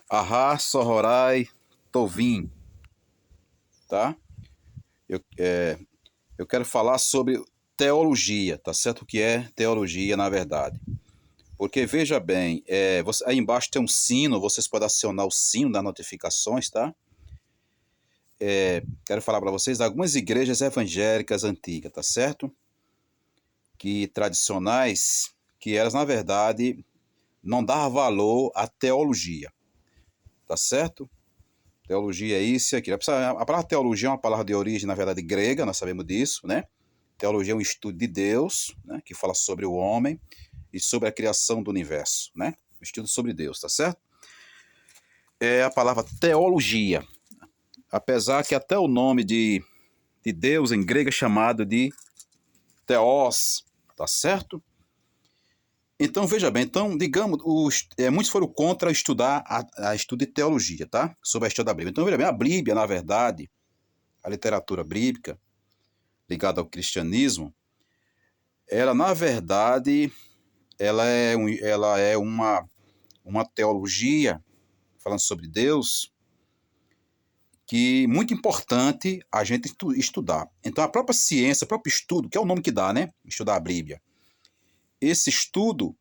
Ahá, Sohorai, Tovim, tá? Eu, é, eu quero falar sobre teologia, tá certo? O que é teologia, na verdade. Porque, veja bem, aí embaixo tem um sino, vocês podem acionar o sino das notificações, tá? Quero falar para vocês de algumas igrejas evangélicas antigas, tá certo? Que tradicionais, que elas, na verdade, não davam valor à teologia, tá certo? Teologia é isso e aquilo. A palavra teologia é uma palavra de origem, na verdade, grega, nós sabemos disso, né? Teologia é um estudo de Deus, né? Que fala sobre o homem e sobre a criação do universo, né? Um estudo sobre Deus, tá certo? É a palavra teologia. Apesar que até o nome de Deus em grego é chamado de Theos, tá certo? Então, veja bem, então, digamos, muitos foram contra estudar a estudo de teologia, tá? Sobre a história da Bíblia. Então, veja bem, a Bíblia, na verdade, a literatura bíblica, ligada ao cristianismo, ela, na verdade, ela é uma teologia, falando sobre Deus, que é muito importante a gente estudar. Então, a própria ciência, o próprio estudo, que é o nome que dá, né? Estudar a Bíblia. Esse estudo,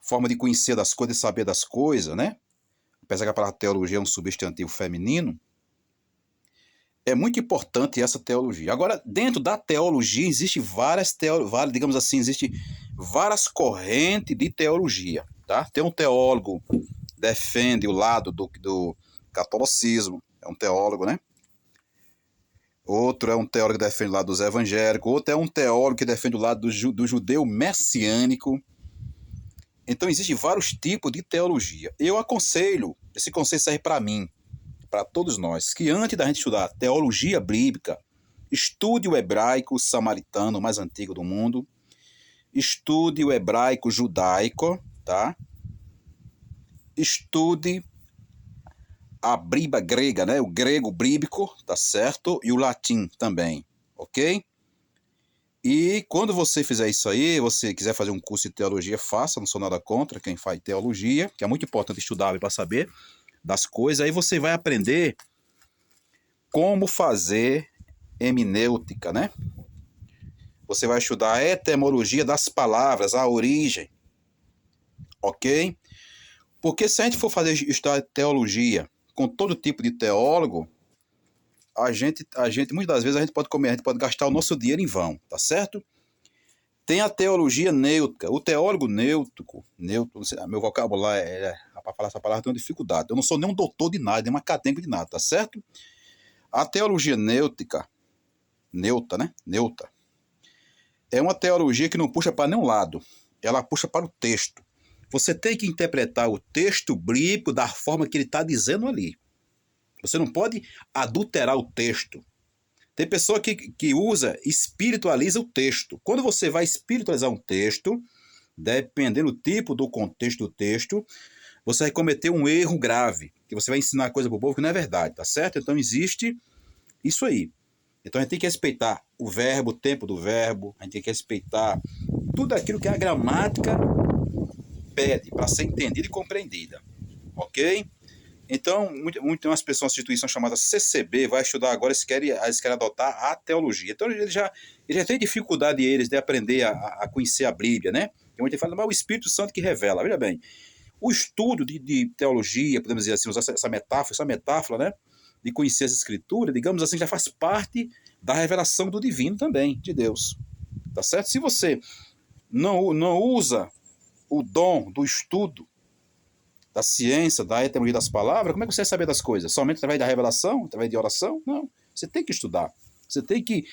forma de conhecer das coisas, de saber das coisas, né? Apesar que a palavra teologia é um substantivo feminino, é muito importante essa teologia. Agora, dentro da teologia, existe digamos assim, existe várias correntes de teologia, tá? Tem um teólogo que defende o lado do catolicismo, é um teólogo, né? Outro é um teólogo que defende o lado dos evangélicos, outro é um teólogo que defende o lado do judeu messiânico. Então, existem vários tipos de teologia. Eu aconselho, esse conselho serve para mim, para todos nós, que antes da gente estudar teologia bíblica, estude o hebraico samaritano mais antigo do mundo, estude o hebraico judaico, tá? Estude a Bíblia grega, né? O grego bíblico, tá certo? E o latim também, ok? E quando você fizer isso aí, você quiser fazer um curso de teologia, faça, não sou nada contra quem faz teologia, que é muito importante estudar para saber das coisas. Aí você vai aprender como fazer hermenêutica, né? Você vai estudar a etimologia das palavras, a origem, ok? Porque se a gente for estudar teologia com todo tipo de teólogo, muitas das vezes a gente pode comer, a gente pode gastar o nosso dinheiro em vão, tá certo? Tem a teologia nêutica, o teólogo nêutico, meu vocabulário para falar essa palavra tem uma dificuldade. Eu não sou nenhum doutor de nada, nem um acadêmico de nada, tá certo? A teologia nêutica, né? Neuta, é uma teologia que não puxa para nenhum lado, ela puxa para o texto. Você tem que interpretar o texto bíblico da forma que ele está dizendo ali. Você não pode adulterar o texto. Tem pessoa que espiritualiza o texto. Quando você vai espiritualizar um texto, dependendo do tipo do contexto do texto, você vai cometer um erro grave, que você vai ensinar coisa para o povo que não é verdade, tá certo? Então existe isso aí. Então a gente tem que respeitar o verbo, o tempo do verbo, a gente tem que respeitar tudo aquilo que a gramática pede para ser entendida e compreendida, ok? Então, muitas pessoas, instituição chamada CCB, vai estudar agora, eles querem adotar a teologia. Então, eles já têm dificuldade eles de aprender a conhecer a Bíblia, né? Tem muita gente fala, mas é o Espírito Santo que revela. Veja bem, o estudo de teologia, podemos dizer assim, usar essa metáfora, né? De conhecer as Escrituras, digamos assim, já faz parte da revelação do divino também, de Deus. Tá certo? Se você não usa o dom do estudo, da ciência, da etimologia das palavras, como é que você vai saber das coisas? Somente através da revelação, através de oração? Não. Você tem que estudar. Você tem que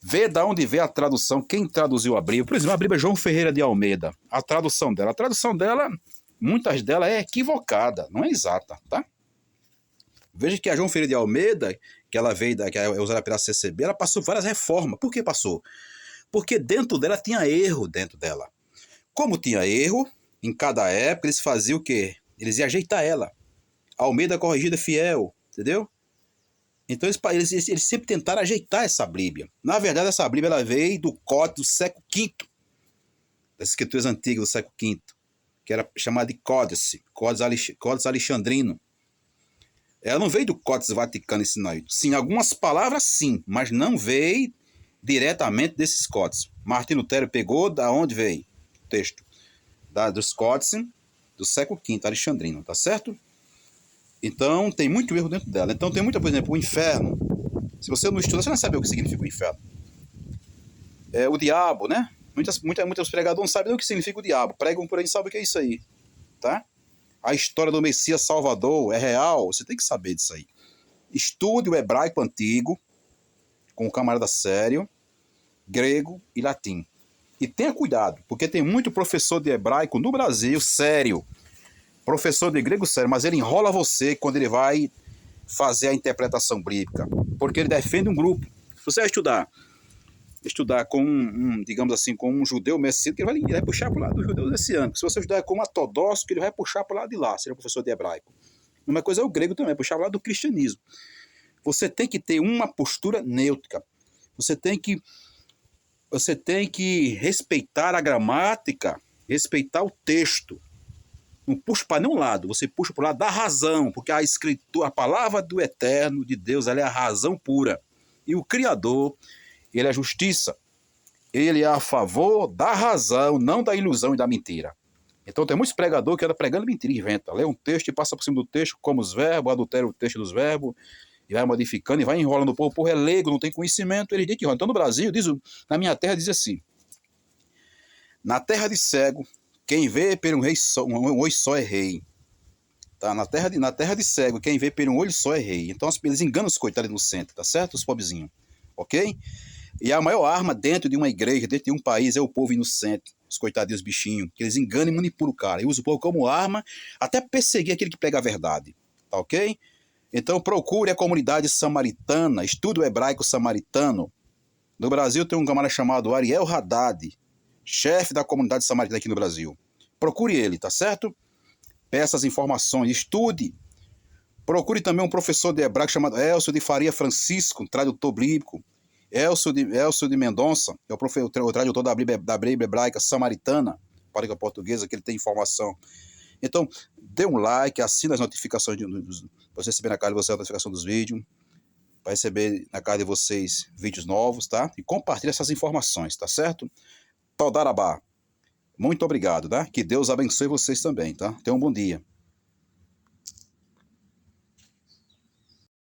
ver de onde veio a tradução, quem traduziu a Bíblia. Por exemplo, a Bíblia João Ferreira de Almeida, a tradução dela, muitas delas é equivocada, não é exata, tá? Veja que a João Ferreira de Almeida, que ela veio, que é usada pela CCB, ela passou várias reformas. Por que passou? Porque dentro dela tinha erro dentro dela. Como tinha erro, em cada época eles faziam o quê? Eles iam ajeitar ela. Almeida corrigida fiel, entendeu? Então eles sempre tentaram ajeitar essa Bíblia. Na verdade, essa Bíblia ela veio do código do século V, das escrituras antigas do século V, que era chamada de Códice Alexandrino. Ela não veio do Códice Vaticano Sinaíto. Sim, algumas palavras sim, mas não veio diretamente desses códices. Martim Lutero pegou da onde veio o texto? Dos códices do século V Alexandrino, tá certo? Então tem muito erro dentro dela. Então tem muita, por exemplo, o inferno. Se você não estuda, você não sabe o que significa o inferno. O diabo, né? Muitos pregadores não sabem o que significa o diabo. Pregam por aí e sabem o que é isso aí, tá? A história do Messias Salvador é real, você tem que saber disso aí. Estude o hebraico antigo, com o camarada sério, grego e latim. E tenha cuidado, porque tem muito professor de hebraico no Brasil, sério. Professor de grego sério, mas ele enrola você quando ele vai fazer a interpretação bíblica. Porque ele defende um grupo. Se você vai estudar com digamos assim, com um judeu messiânico, ele vai puxar para o lado do judeu messiânico. Se você estudar com um ortodoxo, ele vai puxar para o lado de lá, seria professor de hebraico. A mesma coisa é o grego também, puxar para o lado do cristianismo. Você tem que ter uma postura neutra. Você tem que respeitar a gramática, respeitar o texto. Não puxa para nenhum lado, você puxa para o lado da razão, porque a escritura, a palavra do eterno, de Deus, ela é a razão pura. E o Criador, ele é a justiça. Ele é a favor da razão, não da ilusão e da mentira. Então tem muitos pregadores que andam pregando mentira, inventa. Lê um texto e passa por cima do texto, como os verbos, adultera o texto dos verbos, e vai modificando, e vai enrolando o povo. O povo é leigo, não tem conhecimento, ele diz que enrola. Então no Brasil, na minha terra, diz assim: na terra de cego, quem vê por um olho só é rei. Tá? Na terra de cego, quem vê por um olho só é rei. Então eles enganam os coitados inocentes, tá certo? Os pobrezinhos. Ok? E a maior arma dentro de uma igreja, dentro de um país, é o povo inocente. Os coitadinhos bichinhos, que eles enganam e manipulam o cara. E usam o povo como arma, até perseguir aquele que pega a verdade. Tá ok? Então procure a comunidade samaritana, estude o hebraico samaritano. No Brasil tem um camarada chamado Ariel Haddad, chefe da comunidade samaritana aqui no Brasil. Procure ele, tá certo? Peça as informações, estude. Procure também um professor de hebraico chamado Elcio de Faria Francisco, tradutor bíblico. Elcio de Mendonça, é o tradutor da Bíblia hebraica samaritana, para a portuguesa, que ele tem informação. Então, dê um like, assine as notificações, para você receber na casa de vocês a notificação dos vídeos, para receber na casa de vocês vídeos novos, tá? E compartilhe essas informações, tá certo? Todarabá. Muito obrigado, tá? Que Deus abençoe vocês também, tá? Tenham um bom dia.